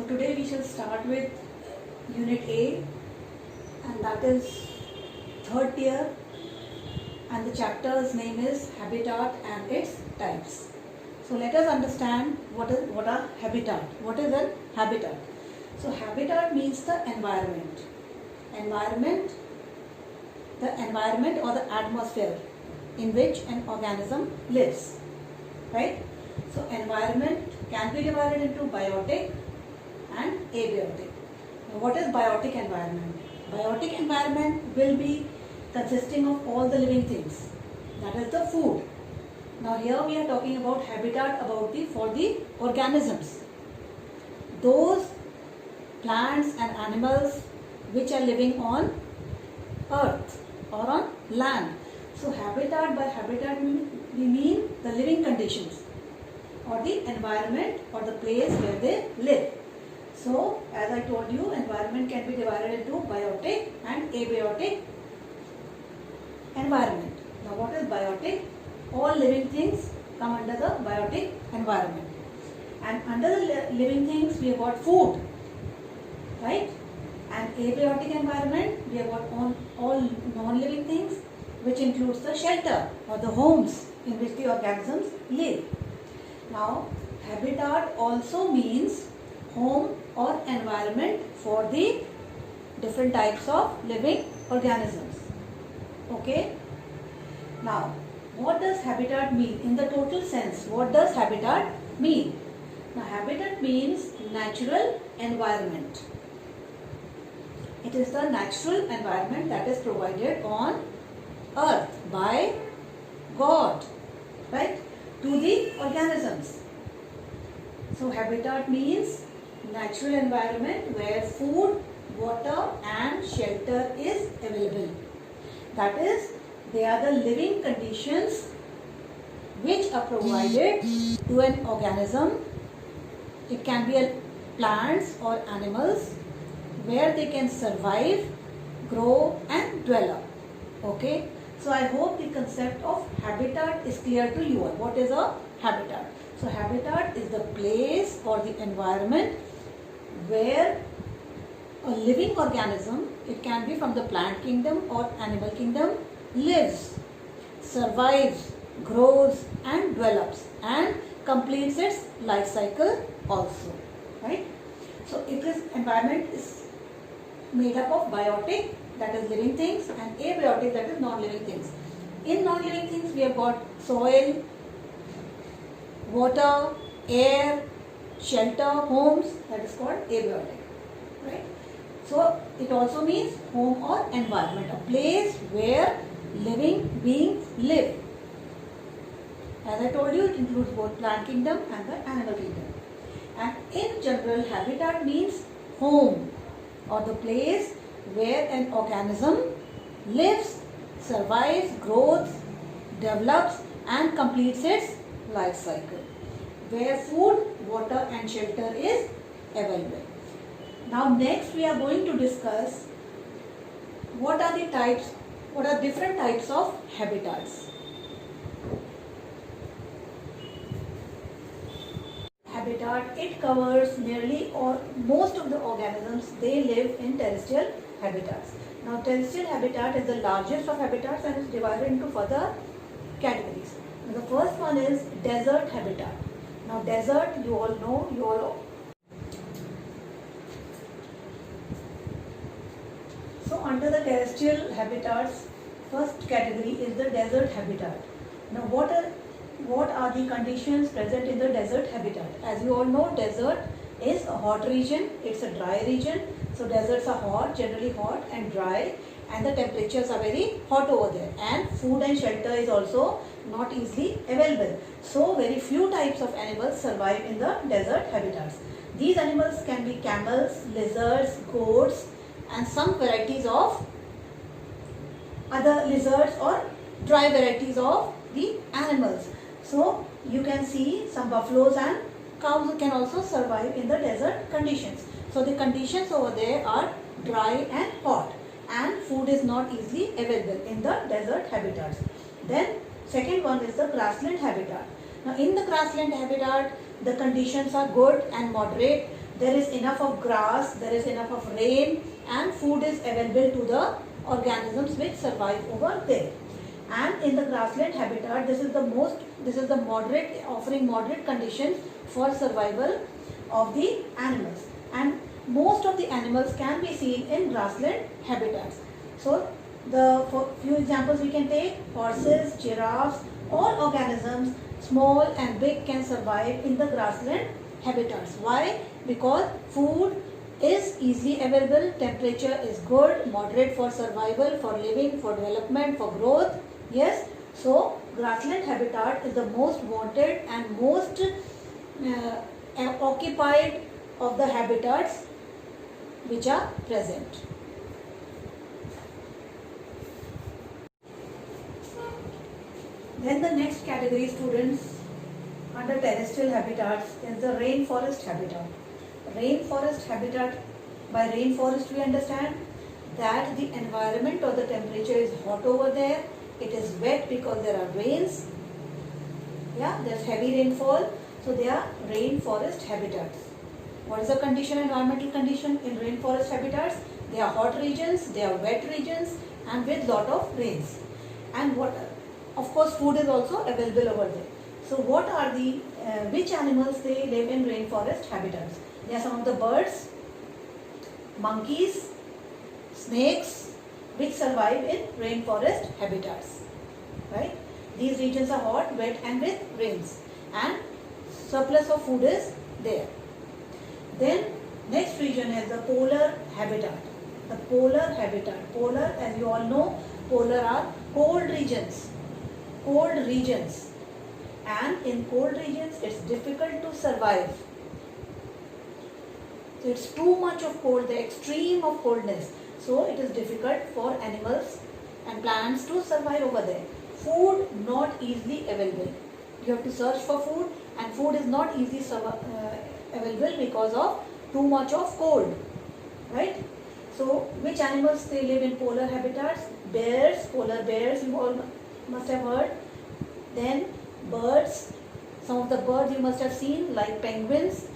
So today we shall start with Unit A, and that is third tier, and the chapter's name is Habitat and its types. So let us understand what are habitat. What is a habitat? So habitat means the environment. The environment or the atmosphere in which an organism lives, right? So environment can be divided into biotic and abiotic. Now what is biotic environment? Biotic environment will be consisting of all the living things, that is the food. Now here we are talking about habitat for the organisms, those plants and animals which are living on earth or on land. So habitat, by habitat we mean the living conditions or the environment or the place where they live. So as I told you, environment can be divided into biotic and abiotic environment. Now what is biotic? All living things come under the biotic environment. And under the living things we have got food, right? And abiotic environment we have got all non-living things, which includes the shelter or the homes in which the organisms live. Now habitat also means home or environment for the different types of living organisms. Okay. Now what does habitat mean in the total sense? What does habitat mean? Now habitat means natural environment. It is the natural environment that is provided on earth by God, right, to the organisms. So habitat means natural environment where food, water and shelter is available. That is, they are the living conditions which are provided to an organism. It can be plants or animals where they can survive, grow and develop. Okay. So I hope the concept of habitat is clear to you all. What is a habitat? So habitat is the place or the environment where a living organism, it can be from the plant kingdom or animal kingdom, lives, survives, grows and develops and completes its life cycle also, right? So this environment is made up of biotic, that is living things, and abiotic, that is non-living things. In non-living things we have got soil, water, air, shelter, homes, that is called abiotic, right? So it also means home or environment, a place where living beings live. As I told you, it includes both plant kingdom and the animal kingdom. And in general, habitat means home or the place where an organism lives, survives, grows, develops and completes its life cycle, where food, water and shelter is available. Now next we are going to discuss what are different types of habitats. Habitat, it covers nearly or most of the organisms, they live in terrestrial habitats. Now terrestrial habitat is the largest of habitats and is divided into further categories. Now, the first one is desert habitat. Now desert, you all know, So under the terrestrial habitats, first category is the desert habitat. Now what are the conditions present in the desert habitat? As you all know, desert is a hot region, it's a dry region. So deserts are hot, generally hot and dry, and the temperatures are very hot over there, and food and shelter is also not easily available. So very few types of animals survive in the desert habitats. These animals can be camels, lizards, goats and some varieties of other lizards or dry varieties of the animals. So you can see some buffaloes and cows can also survive in the desert conditions. So the conditions over there are dry and hot, and food is not easily available in the desert habitats. Then second one is the grassland habitat. Now in the grassland habitat, the conditions are good and moderate. there is enough of grass, there is enough of rain, and food is available to the organisms which survive over there. And in the grassland habitat, this is the moderate, offering moderate conditions for survival of the animals, and most of the animals can be seen in grassland habitats. So for few examples we can take: horses, giraffes, all organisms small and big can survive in the grassland habitats. Why? Because food is easily available, temperature is good, moderate for survival, for living, for development, for growth. Yes, so grassland habitat is the most wanted and most occupied of the habitats which are present. Then the next category, students, under terrestrial habitats is the rainforest habitat. Rainforest habitat, by rainforest we understand that the environment or the temperature is hot over there, it is wet because there are rains, yeah, there's heavy rainfall, so they are rainforest habitats. What is the condition, environmental condition in rainforest habitats? They are hot regions, they are wet regions, and with lot of rains. And water. Of course, food is also available over there. So what are the, which animals they live in rainforest habitats? They are some of the birds, monkeys, snakes, which survive in rainforest habitats, right? These regions are hot, wet and with rains, and surplus of food is there. Then next region is the polar habitat. The polar habitat. Polar, as you all know, polar are cold regions. Cold regions. And in cold regions, it's difficult to survive. So it's too much of cold, the extreme of coldness. So it is difficult for animals and plants to survive over there. Food not easily available. You have to search for food, and food is not easily available because of too much of cold, right? So which animals they live in polar habitats? Bears, polar bears, you all must have heard. Then birds, some of the birds you must have seen, like penguins,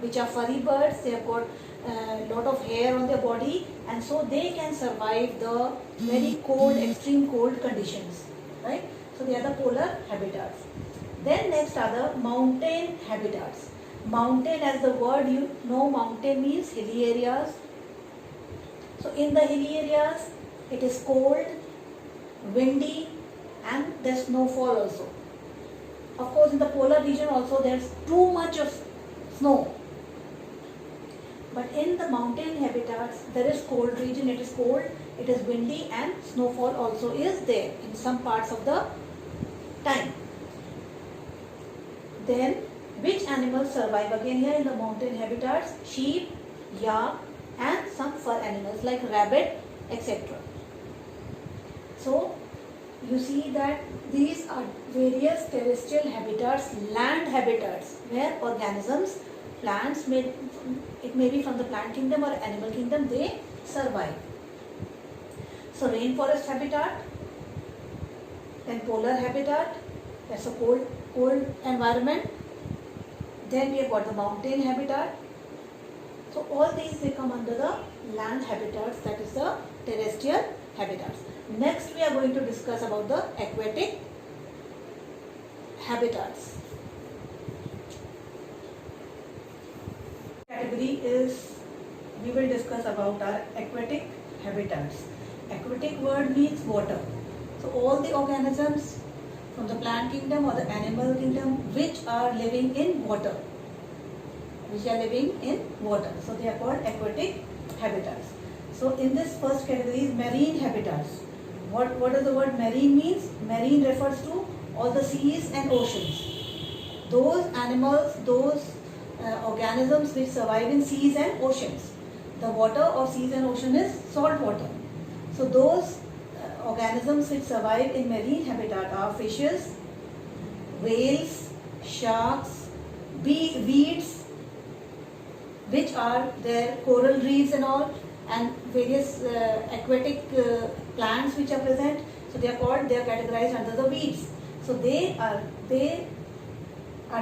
which are furry birds. They have got a lot of hair on their body, and so they can survive the very cold, extreme cold conditions, right? So they are the polar habitats. Then next are the mountain habitats. Mountain, as the word you know, mountain means hilly areas. So in the hilly areas, it is cold, windy, and there's snowfall also. Of course, in the polar region also there's too much of snow. But in the mountain habitats, there is cold region, it is cold, it is windy, and snowfall also is there in some parts of the time. Then, which animals survive again here in the mountain habitats? Sheep, yak, and some fur animals like rabbit, etc. So, you see that these are various terrestrial habitats, land habitats, where organisms, plants, it may be from the plant kingdom or animal kingdom, they survive. So rainforest habitat, then polar habitat, that's a cold environment. Then we have got the mountain habitat. So all these, they come under the land habitats, that is the terrestrial habitats. Next we are going to discuss about the aquatic habitats. Category is, we will discuss about our aquatic habitats. Aquatic word means water. So all the organisms from the plant kingdom or the animal kingdom which are living in water. So they are called aquatic habitats. So in this first category is marine habitats. What does the word marine means? Marine refers to all the seas and oceans. Those animals, those organisms which survive in seas and oceans. The water of seas and ocean is salt water. So those organisms which survive in marine habitat are fishes, whales, sharks, weeds, which are their coral reefs and all, and various aquatic plants which are present. So they are categorized under the weeds. So they are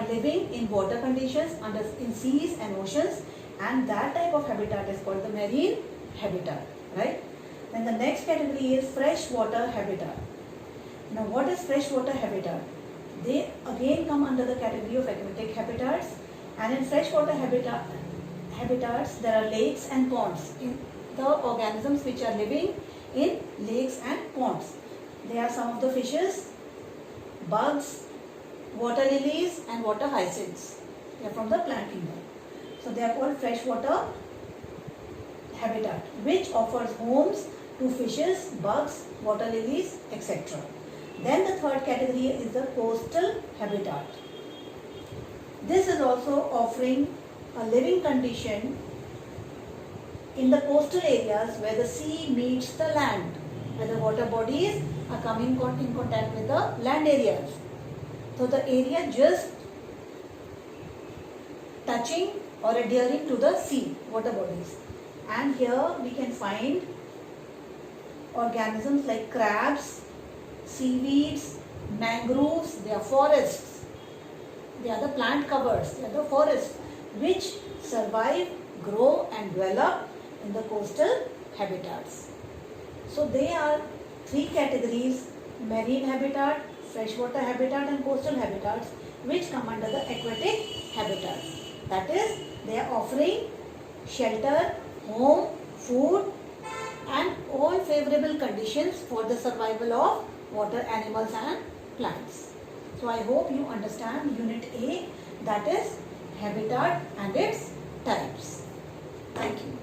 living in water conditions in seas and oceans, and that type of habitat is called the marine habitat, right? Then the next category is freshwater habitat. Now what is freshwater habitat? They again come under the category of aquatic habitats, and in freshwater habitats there are lakes and ponds. In the organisms which are living in lakes and ponds, they are some of the fishes, bugs, water lilies and water hyacinths. They are from the plant kingdom. So they are called freshwater habitat, which offers homes to fishes, bugs, water lilies, etc. Then the third category is the coastal habitat. This is also offering a living condition in the coastal areas where the sea meets the land, where the water bodies are coming in contact with the land areas. So the area just touching or adhering to the sea, water bodies. And here we can find organisms like crabs, seaweeds, mangroves. They are forests. They are the plant covers. They are the forests which survive, grow and develop in the coastal habitats. So they are three categories: marine habitat, freshwater habitat and coastal habitats, which come under the aquatic habitats. That is, they are offering shelter, home, food and all favorable conditions for the survival of water animals and plants. So I hope you understand Unit A, that is habitat and its types. Thank you.